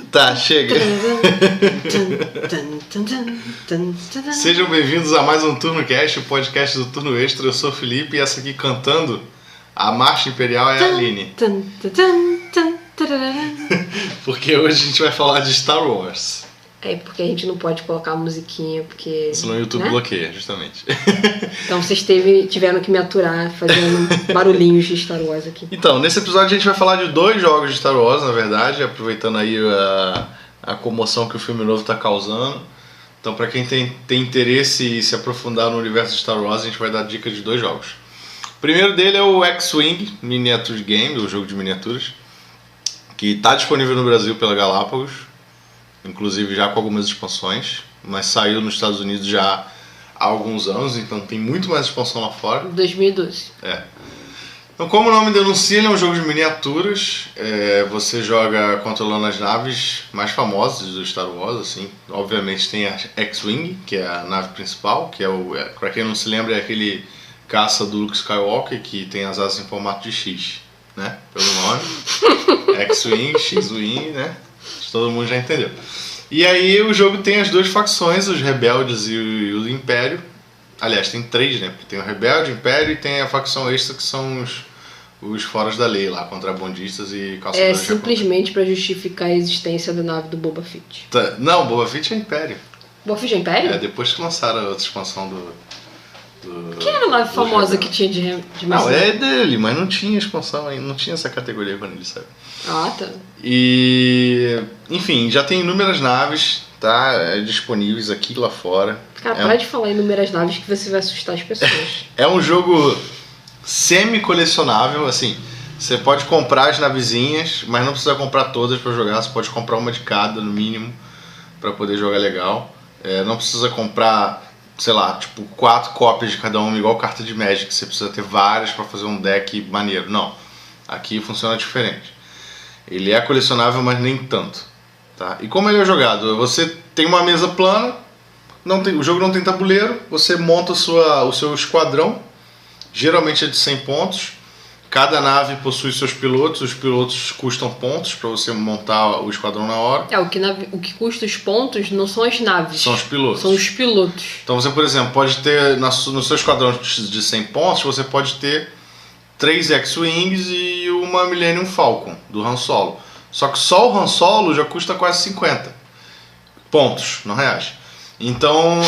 Tá, chega. Sejam bem-vindos a mais um Turno Cast, o podcast do Turno Extra. Eu sou o Felipe e essa aqui cantando a Marcha Imperial é a Aline. Porque hoje a gente vai falar de Star Wars. É porque a gente não pode colocar a musiquinha, porque... Senão o YouTube bloqueia, justamente. Então vocês tiveram que me aturar fazendo barulhinhos de Star Wars aqui. Então, nesse episódio a gente vai falar de 2 jogos de Star Wars, na verdade, aproveitando aí a comoção que o filme novo está causando. Então, para quem tem interesse em se aprofundar no universo de Star Wars, a gente vai dar dica de 2 jogos. O primeiro dele é o X-Wing Miniature Game, o jogo de miniaturas, que está disponível no Brasil pela Galápagos, inclusive já com algumas expansões, mas saiu nos Estados Unidos já há alguns anos, então tem muito mais expansão lá fora. 2012. É. Então, como o nome denuncia, ele é um jogo de miniaturas. Você joga controlando as naves mais famosas do Star Wars, assim. Obviamente tem a X-Wing, que é a nave principal, que para quem não se lembra, é aquele caça do Luke Skywalker, que tem as asas em formato de X, né? Pelo nome. X-Wing, X-Wing, né? Todo mundo já entendeu. E aí o jogo tem as 2 facções, os rebeldes e o Império. Aliás, tem 3, né? Porque tem o rebelde, o Império e tem a facção extra, que são os foras da lei lá, contrabandistas e caçadores. É simplesmente para justificar a existência da nave do Boba Fett. Não, Boba Fett é Império. Boba Fett é Império? É, depois que lançaram a outra expansão do Quem era a nave famosa que tinha de Não, é dele, mas não tinha expansão, não tinha essa categoria quando ele saiu. Ah, tá. E, enfim, já tem inúmeras naves, tá, disponíveis aqui e lá fora. Cara, para de falar em inúmeras naves que você vai assustar as pessoas. É um jogo semi-colecionável, assim, você pode comprar as navezinhas, mas não precisa comprar todas para jogar, você pode comprar uma de cada, no mínimo, para poder jogar legal. Não precisa comprar, sei lá, tipo 4 cópias de cada uma, igual carta de Magic, você precisa ter várias para fazer um deck maneiro. Não, aqui funciona diferente. Ele é colecionável, mas nem tanto, tá? E como ele é jogado? Você tem uma mesa plana, o jogo não tem tabuleiro, você monta o seu esquadrão, geralmente é de 100 pontos. Cada nave possui seus pilotos, os pilotos custam pontos para você montar o esquadrão na hora. O que custa os pontos não são as naves. São os pilotos. São os pilotos. Então você, por exemplo, pode ter no seu esquadrão de 100 pontos, você pode ter 3 X-Wings e uma Millennium Falcon do Han Solo. Só que só o Han Solo já custa quase 50 pontos, não reais. Então...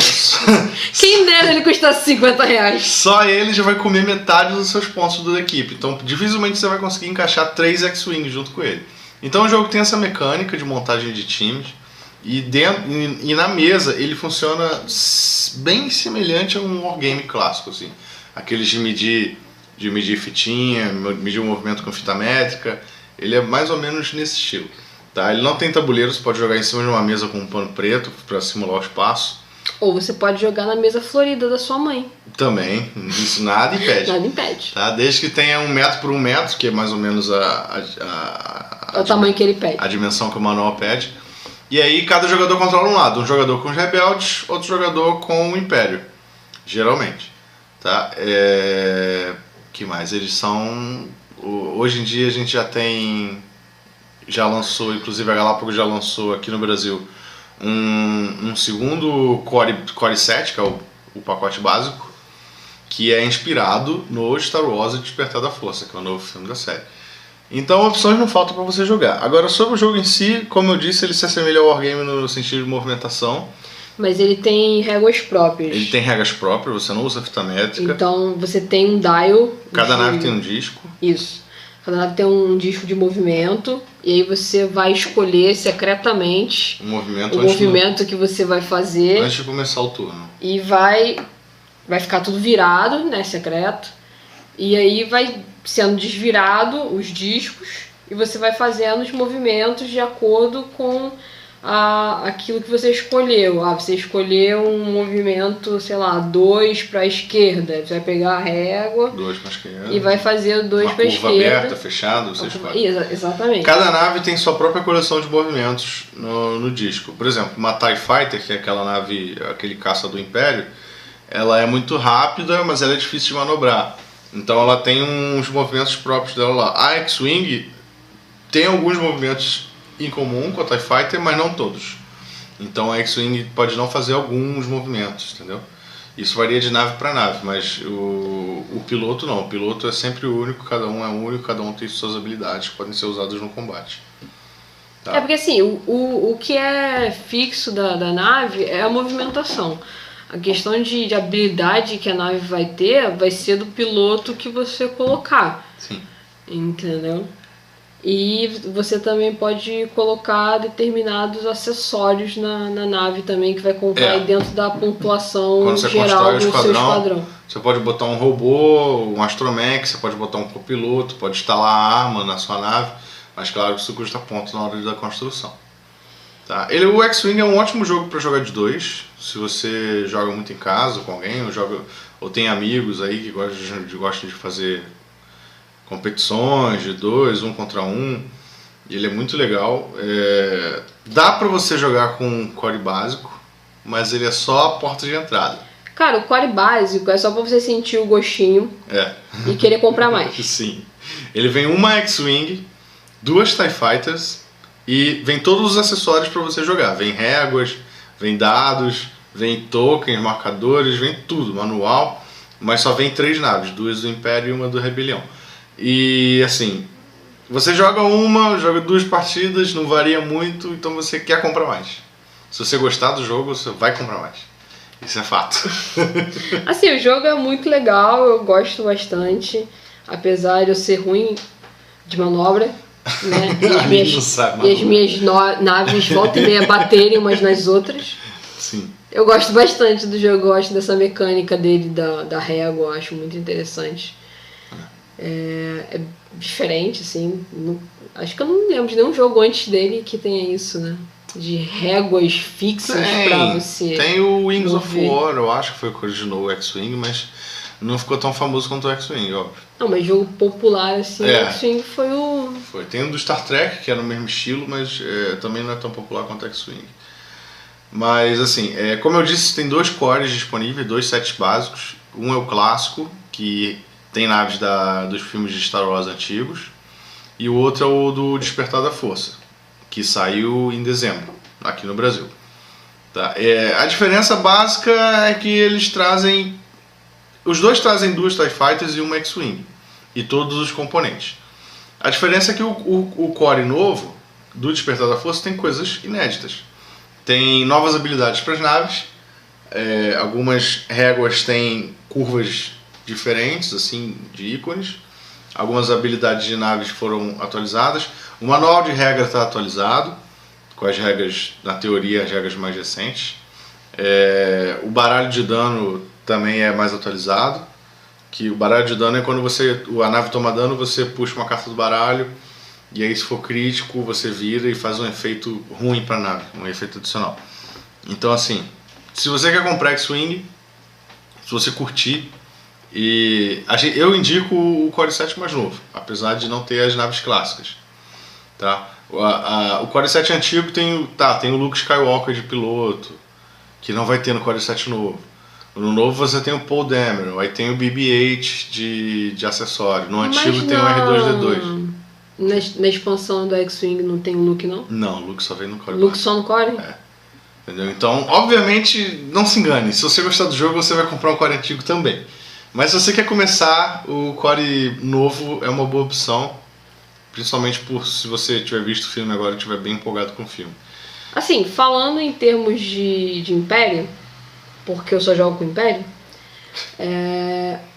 Quem dera ele custasse 50 reais. Só ele já vai comer metade dos seus pontos da equipe. Então dificilmente você vai conseguir encaixar 3 X-Wings junto com ele. Então o jogo tem essa mecânica de montagem de times. E na mesa ele funciona bem semelhante a um wargame clássico, assim. Aqueles de medir fitinha, medir o movimento com fita métrica. Ele é mais ou menos nesse estilo. Tá? Ele não tem tabuleiro, você pode jogar em cima de uma mesa com um pano preto para simular o espaço. Ou você pode jogar na mesa florida da sua mãe. Também, isso nada impede. Nada impede. Tá? Desde que tenha 1 metro por 1 metro, que é mais ou menos o tamanho que ele pede. A dimensão que o manual pede. E aí cada jogador controla um lado. Um jogador com os rebeldes, outro jogador com o Império. Geralmente. Tá? Que mais? Eles são... Hoje em dia a gente já lançou, inclusive a Galápagos já lançou aqui no Brasil um segundo Core 7, que é o pacote básico, que é inspirado no Star Wars e Despertar da Força, que é o novo filme da série. Então opções não faltam para você jogar. Agora, sobre o jogo em si, como eu disse, ele se assemelha ao Wargame no sentido de movimentação. Mas ele tem regras próprias. Ele tem regras próprias, você não usa fita métrica. Então você tem um dial. Cada nave tem um disco. Isso. Cada nave tem um disco de movimento. E aí você vai escolher secretamente o movimento que você vai fazer. Antes de começar o turno. E vai ficar tudo virado, né? Secreto. E aí vai sendo desvirado os discos. E você vai fazendo os movimentos de acordo com aquilo que você escolheu. Você escolheu um movimento, sei lá, 2 para a esquerda. Você vai pegar a régua 2 para a esquerda e vai fazer 2 para a esquerda. Uma curva aberta, fechada, você escolhe. Exatamente. Cada nave tem sua própria coleção de movimentos no disco. Por exemplo, uma TIE Fighter, que é aquela nave, aquele caça do Império, ela é muito rápida, mas ela é difícil de manobrar. Então ela tem uns movimentos próprios dela lá. A X-Wing tem alguns movimentos em comum com a TIE Fighter, mas não todos. Então a X-Wing pode não fazer alguns movimentos, entendeu? Isso varia de nave para nave, mas o piloto não. O piloto é sempre único, cada um é único, cada um tem suas habilidades que podem ser usadas no combate. Tá? É porque assim, o que é fixo da nave é a movimentação. A questão de habilidade que a nave vai ter vai ser do piloto que você colocar. Sim. Entendeu? E você também pode colocar determinados acessórios na nave também, que vai contar aí dentro da pontuação geral do seu esquadrão. Você pode botar um robô, um astromech, você pode botar um copiloto, pode instalar a arma na sua nave, mas claro que isso custa ponto na hora da construção. Tá. O X-Wing é um ótimo jogo para jogar de 2, se você joga muito em casa com alguém, ou tem amigos aí que gostam de fazer competições de 2, 1 contra 1. Ele é muito legal. Dá para você jogar com um core básico, mas ele é só a porta de entrada. Cara, o core básico é só para você sentir o gostinho e querer comprar mais. Sim. Ele vem uma X-Wing, 2 TIE Fighters e vem todos os acessórios para você jogar. Vem réguas, vem dados, vem tokens, marcadores, vem tudo, manual. Mas só vem 3 naves, 2 do Império e uma do Rebelião. E assim, você joga 2 partidas, não varia muito, então você quer comprar mais. Se você gostar do jogo, você vai comprar mais. Isso é fato. Assim, o jogo é muito legal, eu gosto bastante. Apesar de eu ser ruim de manobra, né? E as minhas naves voltam e meia baterem umas nas outras. Sim. Eu gosto bastante do jogo, eu gosto dessa mecânica dele, da régua, eu acho muito interessante. É diferente, assim. Acho que eu não lembro de nenhum jogo antes dele que tenha isso, né? De réguas fixas pra você. Tem o Wings of War, eu acho que foi o que originou o X-Wing, mas não ficou tão famoso quanto o X-Wing, óbvio. Não, mas jogo popular, assim, o X-Wing foi o... Tem um do Star Trek, que era no mesmo estilo, mas também não é tão popular quanto o X-Wing. Mas, assim, como eu disse, tem 2 cores disponíveis, 2 sets básicos. Um é o clássico, que tem naves dos filmes de Star Wars antigos. E o outro é o do Despertar da Força, que saiu em dezembro, aqui no Brasil. Tá? A diferença básica é que eles trazem... Os dois trazem 2 TIE Fighters e uma X-Wing. E todos os componentes. A diferença é que o core novo do Despertar da Força tem coisas inéditas. Tem novas habilidades para as naves. Algumas réguas têm curvas diferentes, assim, de ícones. Algumas habilidades de naves foram atualizadas. O manual de regra está atualizado, com as regras, na teoria, as regras mais recentes. O baralho de dano também é mais atualizado. Que o baralho de dano é quando a nave toma dano, você puxa uma carta do baralho, e aí se for crítico, você vira e faz um efeito ruim para a nave, um efeito adicional. Então, assim, se você quer comprar X-Wing, se você curtir, eu indico o Core 7 mais novo, apesar de não ter as naves clássicas. Tá? O Core 7 antigo tem o Luke Skywalker de piloto, que não vai ter no Core 7 novo. No novo você tem o Paul Dameron, aí tem o BB-8 de acessório. No antigo tem o R2-D2. Na expansão do X-Wing não tem o Luke, não? Não, o Luke só vem no Core. Luke só no Core? Entendeu? Então, obviamente, não se engane. Se você gostar do jogo, você vai comprar o Core antigo também. Mas se você quer começar, o Core novo é uma boa opção. Principalmente se você tiver visto o filme agora e estiver bem empolgado com o filme. Assim, falando em termos de Império, porque eu só jogo com o Império,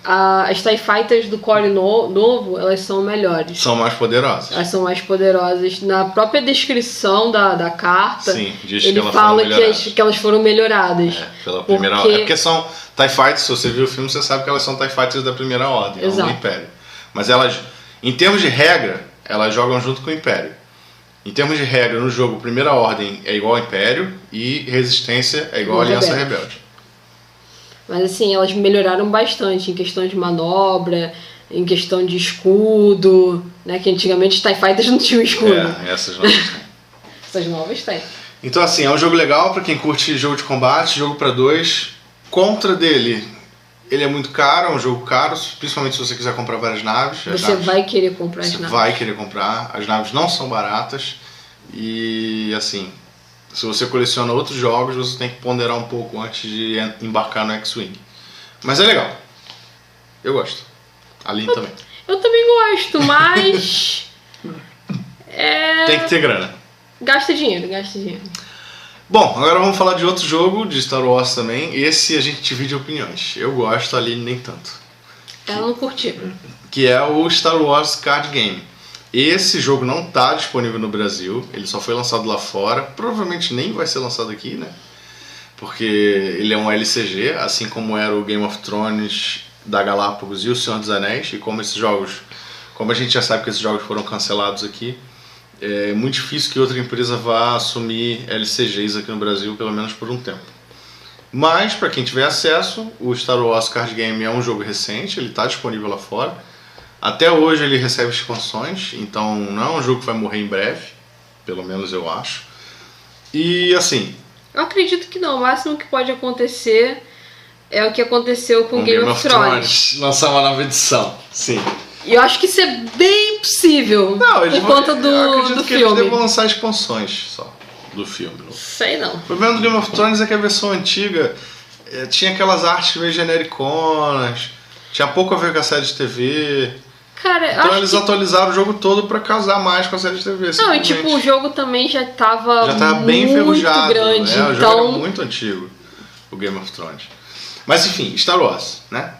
as TIE Fighters do Core novo, elas são melhores. São mais poderosas. Elas são mais poderosas. Na própria descrição da carta, sim, diz ele que fala que elas foram melhoradas. Pela primeira ordem. Porque são TIE Fighters, se você viu o filme, você sabe que elas são TIE Fighters da primeira ordem, não do Império. Mas elas, em termos de regra, elas jogam junto com o Império. Em termos de regra, no jogo, Primeira Ordem é igual ao Império e Resistência é igual à Aliança Rebelde. Mas assim, elas melhoraram bastante em questão de manobra, em questão de escudo, né? Que antigamente TIE Fighters não tinha escudo. Essas novas têm. Essas novas têm. Então assim, é um jogo legal pra quem curte jogo de combate, jogo pra 2. Contra dele, ele é muito caro, é um jogo caro, principalmente se você quiser comprar várias naves. Você vai querer comprar as naves. Você vai querer comprar, as naves não são baratas e assim, se você coleciona outros jogos, você tem que ponderar um pouco antes de embarcar no X-Wing. Mas é legal, eu gosto. A Lin também. Eu também gosto, mas... Tem que ter grana. Gasta dinheiro. Bom, agora vamos falar de outro jogo de Star Wars também. Esse a gente divide opiniões. Eu gosto, a Lin nem tanto. Ela não curtiu. Que é o Star Wars Card Game. Esse jogo não está disponível no Brasil, ele só foi lançado lá fora. Provavelmente nem vai ser lançado aqui, né? Porque ele é um LCG, assim como era o Game of Thrones da Galápagos e o Senhor dos Anéis. E como a gente já sabe que esses jogos foram cancelados aqui, é muito difícil que outra empresa vá assumir LCGs aqui no Brasil, pelo menos por um tempo. Mas, para quem tiver acesso, o Star Wars Card Game é um jogo recente, ele está disponível lá fora. Até hoje ele recebe expansões, então não é um jogo que vai morrer em breve, pelo menos eu acho. E assim... Eu acredito que não, o máximo que pode acontecer é o que aconteceu com Game of Thrones. Lançar uma nova edição, sim. E eu acho que isso é bem possível, por conta do filme. Eu acredito que eles devem lançar expansões só do filme. Sei não. O problema do Game of Thrones é que a versão antiga tinha aquelas artes meio genericonas, tinha pouco a ver com a série de TV. Cara, então eles atualizaram o jogo todo pra casar mais com a série de TV. Não, e tipo, o jogo também já tava bem enferrujado. Grande. O então... jogo era muito antigo, o Game of Thrones. Mas enfim, Star Wars, né?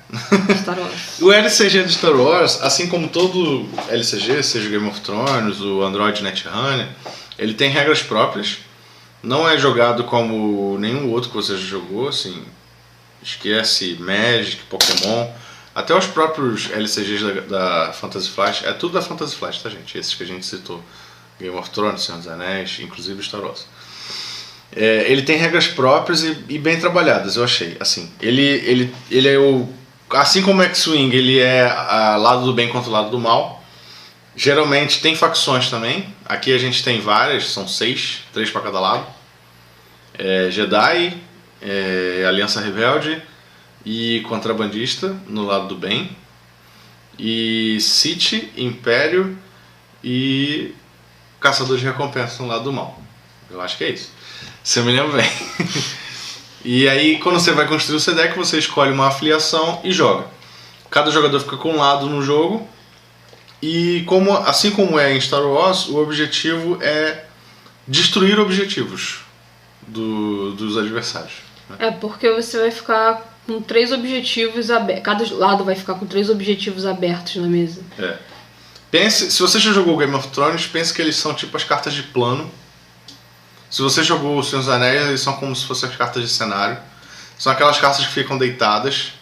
Star Wars. O LCG de Star Wars, assim como todo LCG, seja o Game of Thrones, o Android Netrunner, ele tem regras próprias. Não é jogado como nenhum outro que você já jogou, assim. Esquece Magic, Pokémon, até os próprios LCGs da Fantasy Flight. É tudo da Fantasy Flight, tá, gente? Esses que a gente citou. Game of Thrones, Senhor dos Anéis, inclusive Star Wars. Ele tem regras próprias e bem trabalhadas, eu achei. Assim, ele é o... Assim como o X-Wing, ele é lado do bem contra o lado do mal. Geralmente tem facções também. Aqui a gente tem várias, são 6, 3 para cada lado. Jedi, Aliança Rebelde e Contrabandista no lado do bem. E Sith, Império e Caçador de Recompensa no lado do mal. Eu acho que é isso. Se eu me lembro bem. E aí, quando você vai construir o seu deck, você escolhe uma afiliação e joga. Cada jogador fica com um lado no jogo. E assim como é em Star Wars, o objetivo é destruir objetivos dos adversários. Né? Porque você vai ficar com 3 objetivos abertos. Cada lado vai ficar com 3 objetivos abertos na mesa. Se você já jogou Game of Thrones, pense que eles são tipo as cartas de plano. Se você jogou o Senhor dos Anéis, eles são como se fossem as cartas de cenário. São aquelas cartas que ficam deitadas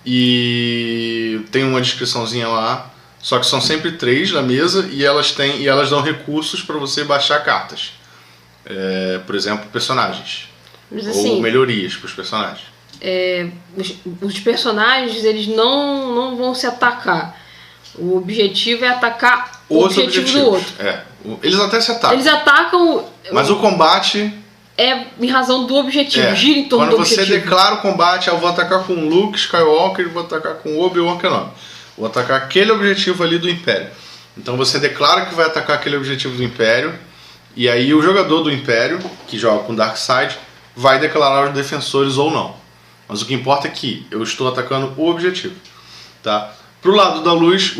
e tem uma descriçãozinha lá. Só que são sempre 3 na mesa e elas dão recursos para você baixar cartas. Por exemplo, personagens. Mas, assim, ou melhorias para os personagens. Os personagens, eles não vão se atacar. O objetivo é atacar o objetivo do outro. Eles até se atacam. Eles atacam... Mas o combate... é em razão do objetivo, gira em torno do objetivo. Quando você declara o combate, eu vou atacar com Luke Skywalker, vou atacar com Obi-Wan Kenobi. Vou atacar aquele objetivo ali do Império. Então você declara que vai atacar aquele objetivo do Império, e aí o jogador do Império, que joga com Darkseid, vai declarar os defensores ou não. Mas o que importa é que eu estou atacando o objetivo. Tá? Pro lado da luz,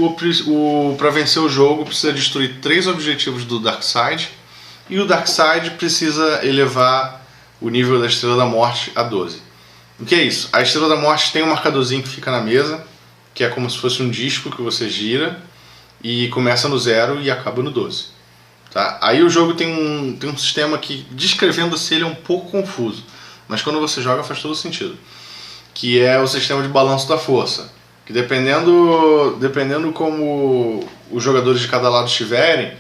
para vencer o jogo, precisa destruir 3 objetivos do Darkseid, e o Darkseid precisa elevar o nível da Estrela da Morte a 12. O que é isso? A Estrela da Morte tem um marcadorzinho que fica na mesa, que é como se fosse um disco que você gira e começa no 0 e acaba no 12. Tá? Aí o jogo tem um sistema que, descrevendo assim, ele é um pouco confuso, mas quando você joga faz todo sentido, que é o sistema de balanço da força, que dependendo como os jogadores de cada lado estiverem,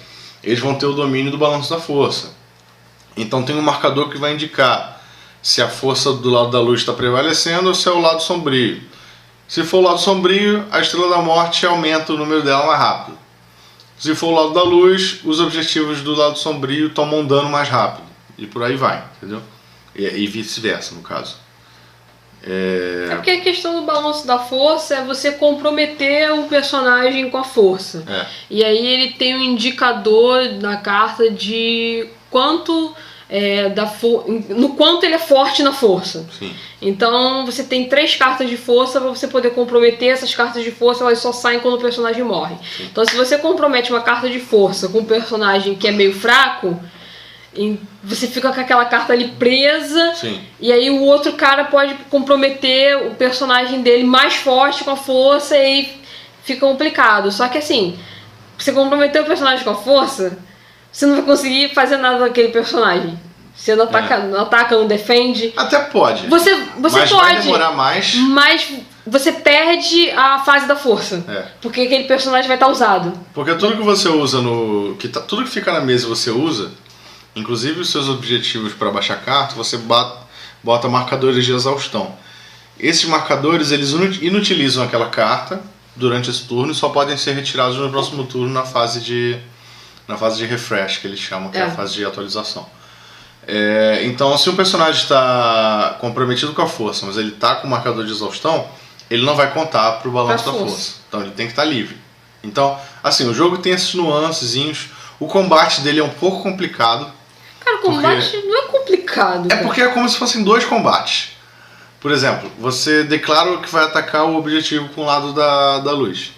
eles vão ter o domínio do balanço da força. Então tem um marcador que vai indicar se a força do lado da luz está prevalecendo ou se é o lado sombrio. Se for o lado sombrio, a Estrela da Morte aumenta o número dela mais rápido. Se for o lado da luz, os objetivos do lado sombrio tomam dano mais rápido. E por aí vai, entendeu? E vice-versa, no caso. É porque a questão do balanço da força é você comprometer o personagem com a força. E aí ele tem um indicador na carta de quanto... no quanto ele é forte na força. Sim. Então você tem 3 cartas de força para você poder comprometer. Essas cartas de força elas só saem quando o personagem morre. Sim. Então se você compromete uma carta de força com um personagem que é meio fraco, você fica com aquela carta ali presa. Sim. E aí o outro cara pode comprometer o personagem dele mais forte com a força e aí fica complicado. Só que assim, você comprometer o personagem com a força, você não vai conseguir fazer nada daquele personagem. Você não ataca, não defende. Até pode. Você mas pode. Vai demorar mais. Mas você perde a fase da força. Porque aquele personagem vai estar usado. Porque tudo que você usa tudo que fica na mesa você usa, inclusive os seus objetivos para baixar carta, você bota marcadores de exaustão. Esses marcadores eles inutilizam aquela carta durante esse turno e só podem ser retirados no próximo turno na fase de refresh, que eles chamam, que é a fase de atualização. Então, se o personagem está comprometido com a força, mas ele está com o marcador de exaustão, ele não vai contar para o balanço da força. Então, ele tem que estar livre. Então, assim, o jogo tem esses nuancezinhos. O combate dele é um pouco complicado. Cara, o combate não é complicado. Cara. Porque é como se fossem 2 combates. Por exemplo, você declara que vai atacar o objetivo com o lado da luz.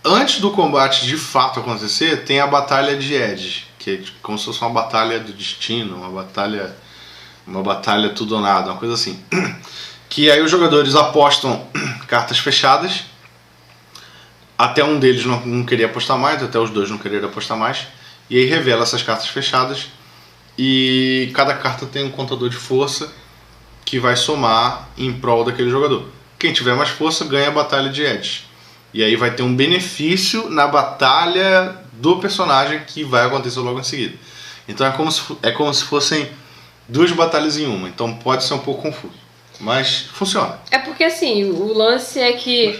Antes do combate de fato acontecer, tem a batalha de Edge, que é como se fosse uma batalha do destino, uma batalha tudo ou nada, uma coisa assim. Que aí os jogadores apostam cartas fechadas, até um deles não queria apostar mais, até os 2 não queriam apostar mais, e aí revela essas cartas fechadas, e cada carta tem um contador de força que vai somar em prol daquele jogador. Quem tiver mais força ganha a batalha de Edge. E aí vai ter um benefício na batalha do personagem que vai acontecer logo em seguida. Então é como se fossem 2 batalhas em uma. Então pode ser um pouco confuso. Mas funciona. É porque assim, o lance é que...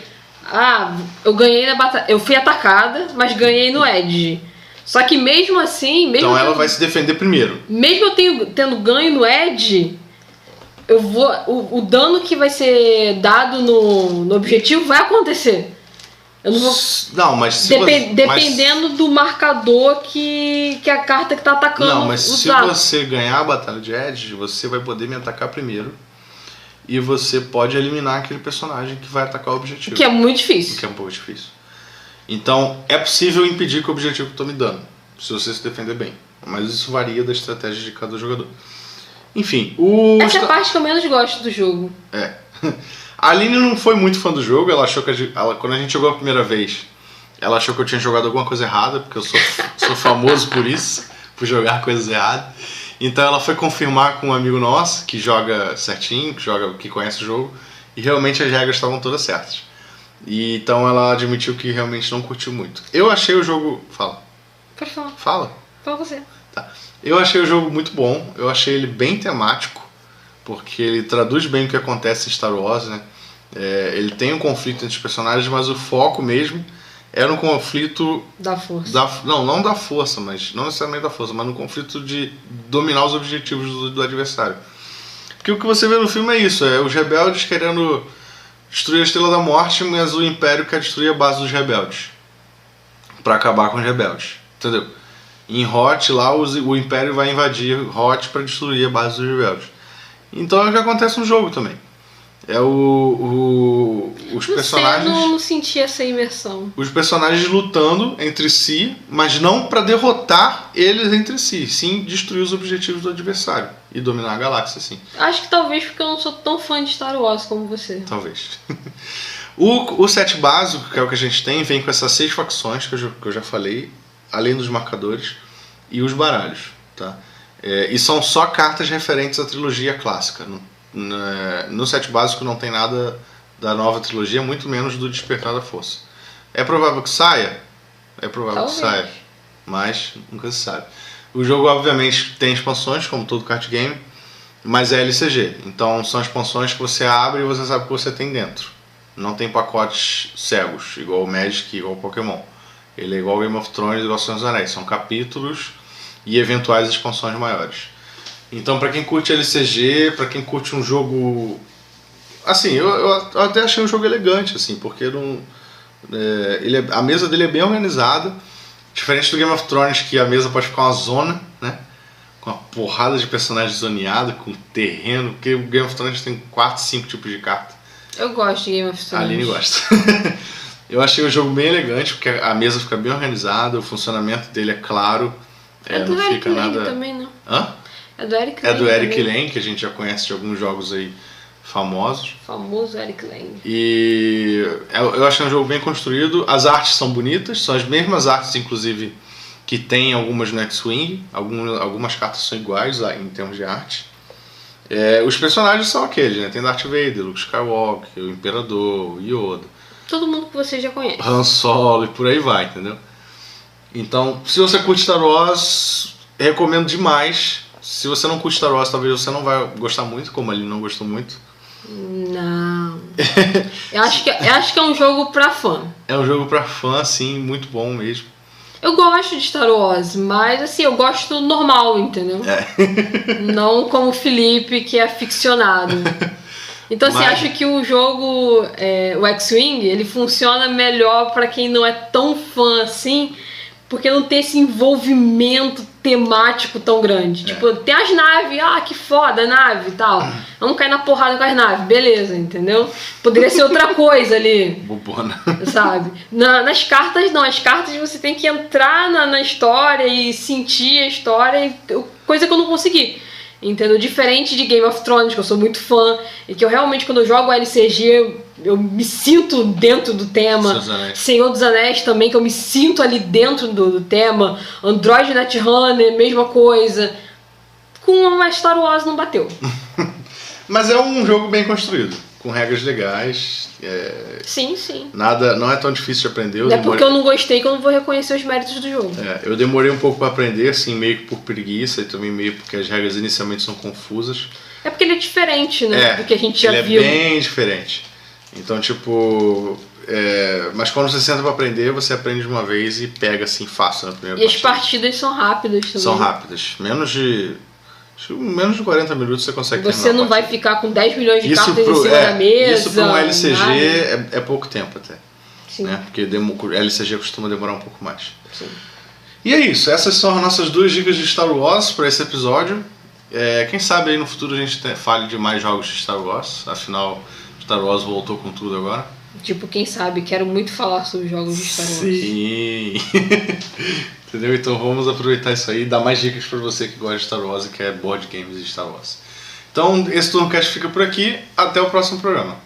eu ganhei na batalha... Eu fui atacada, mas ganhei no Edge. Só que mesmo assim... Então ela vai se defender primeiro. Mesmo eu tendo ganho no Edge... O dano que vai ser dado no objetivo vai acontecer. Eu não vou... Não, mas dependendo do marcador que a carta que está atacando. Não, mas se você ganhar a batalha de Edge, você vai poder me atacar primeiro. E você pode eliminar aquele personagem que vai atacar o objetivo. Que é muito difícil. Que é um pouco difícil. Então é possível impedir que o objetivo tome dano, se você se defender bem. Mas isso varia da estratégia de cada jogador. Enfim, essa é a parte que eu menos gosto do jogo. A Aline não foi muito fã do jogo. Ela achou que quando a gente jogou a primeira vez, ela achou que eu tinha jogado alguma coisa errada, porque eu sou famoso por isso, por coisas erradas. Então ela foi confirmar com um amigo nosso que joga certinho, que conhece o jogo, e realmente as regras estavam todas certas. E então ela admitiu que realmente não curtiu muito. Eu achei o jogo... Fala. Pode falar. Fala. Fala você. Tá. Eu achei o jogo muito bom. Eu achei ele bem temático, porque ele traduz bem o que acontece em Star Wars, né? Ele tem um conflito entre os personagens, mas o foco mesmo era um conflito... Da força. Não da força, mas não necessariamente da força, mas no conflito de dominar os objetivos do adversário. Porque o que você vê no filme é isso, os rebeldes querendo destruir a Estrela da Morte, mas o Império quer destruir a base dos rebeldes, para acabar com os rebeldes, entendeu? Em Hoth lá o Império vai invadir Hoth para destruir a base dos rebeldes. Então é o que acontece no jogo também. Os personagens... Eu não senti essa imersão. Os personagens lutando entre si, mas não para derrotar eles entre si, sim destruir os objetivos do adversário e dominar a galáxia, sim. Acho que talvez porque eu não sou tão fã de Star Wars como você. Talvez. O set básico, que é o que a gente tem, vem com essas 6 facções que eu já falei, além dos marcadores e os baralhos, tá? E são só cartas referentes à trilogia clássica. No set básico não tem nada da nova trilogia, muito menos do Despertar da Força. É provável que saia? é provável que Talvez. saia, mas nunca se sabe. O jogo, obviamente, tem expansões, como todo card game, mas é LCG. Então, são expansões que você abre e você sabe o que você tem dentro. Não tem pacotes cegos, igual o Magic, igual o Pokémon. Ele é igual Game of Thrones, igual Senhor dos Anéis. São capítulos e eventuais expansões maiores. Então, pra quem curte LCG, pra quem curte um jogo... Assim, eu até achei um jogo elegante, assim, porque não... a mesa dele é bem organizada. Diferente do Game of Thrones, que a mesa pode ficar uma zona, né? Com uma porrada de personagens zoneados, com terreno. Porque o Game of Thrones tem 4, 5 tipos de carta. Eu gosto de Game of A Thrones. Aline gosta. Eu achei o jogo bem elegante, porque a mesa fica bem organizada, o funcionamento dele é claro. É do não Eric fica Lane nada... também, não? Hã? É do Eric É Lane do Eric também. Lane, que a gente já conhece de alguns jogos aí famosos. Famoso Eric Lane. E eu achei um jogo bem construído. As artes são bonitas, são as mesmas artes, inclusive, que tem algumas no X-Wing. Algumas cartas são iguais em termos de arte. Os personagens são aqueles, né? Tem Darth Vader, Luke Skywalker, o Imperador, o Yoda, Todo mundo que você já conhece. Han Solo e por aí vai, entendeu? Então, se você curte Star Wars, recomendo demais. Se você não curte Star Wars, talvez você não vai gostar muito, como ele não gostou muito. Não. Eu acho que é um jogo pra fã. É um jogo pra fã, assim, muito bom mesmo. Eu gosto de Star Wars, mas assim, eu gosto normal, entendeu? Não como o Felipe, que é aficionado. Então assim, Mas- acho que o jogo, o X-Wing, ele funciona melhor pra quem não é tão fã assim, porque não tem esse envolvimento temático tão grande. Tipo, tem as naves, que foda a nave e tal. Vamos cair na porrada com as naves, beleza, entendeu? Poderia ser outra coisa ali. Bobona. Sabe? Nas cartas não, as cartas você tem que entrar na história e sentir a história, coisa que eu não consegui. Entendeu? Diferente de Game of Thrones, que eu sou muito fã, e que eu realmente, quando eu jogo LCG, eu me sinto dentro do tema. Senhor dos Anéis. Senhor dos Anéis também, que eu me sinto ali dentro do tema. Android Netrunner, mesma coisa. Com a Star Wars não bateu. Mas é um jogo bem construído, com regras legais. Sim, sim. Nada, não é tão difícil de aprender. Não é porque eu não gostei que eu não vou reconhecer os méritos do jogo. Eu demorei um pouco para aprender, assim, meio que por preguiça e também meio porque as regras inicialmente são confusas. É porque ele é diferente, né? Do que a gente já ele viu. é bem diferente. Então, tipo... mas quando você senta para aprender, você aprende de uma vez e pega, assim, fácil na primeira E as partida. partidas são rápidas também. São rápidas. Menos de 40 minutos você consegue Você terminar a não vai partida. ficar com 10 milhões de Isso cartas em pro- cima da mesa. Isso para um LCG nada. é pouco tempo até. Sim, Né? Porque LCG costuma demorar um pouco mais. sim. E é isso, essas são as nossas 2 dicas de Star Wars para esse episódio. Quem sabe aí no futuro a gente fale de mais jogos de Star Wars, afinal Star Wars voltou com tudo agora. Tipo, quem sabe, quero muito falar sobre jogos de Star Wars. Sim! Entendeu? Então vamos aproveitar isso aí e dar mais dicas para você que gosta de Star Wars e quer board games de Star Wars. Então esse Turnocast fica por aqui, até o próximo programa.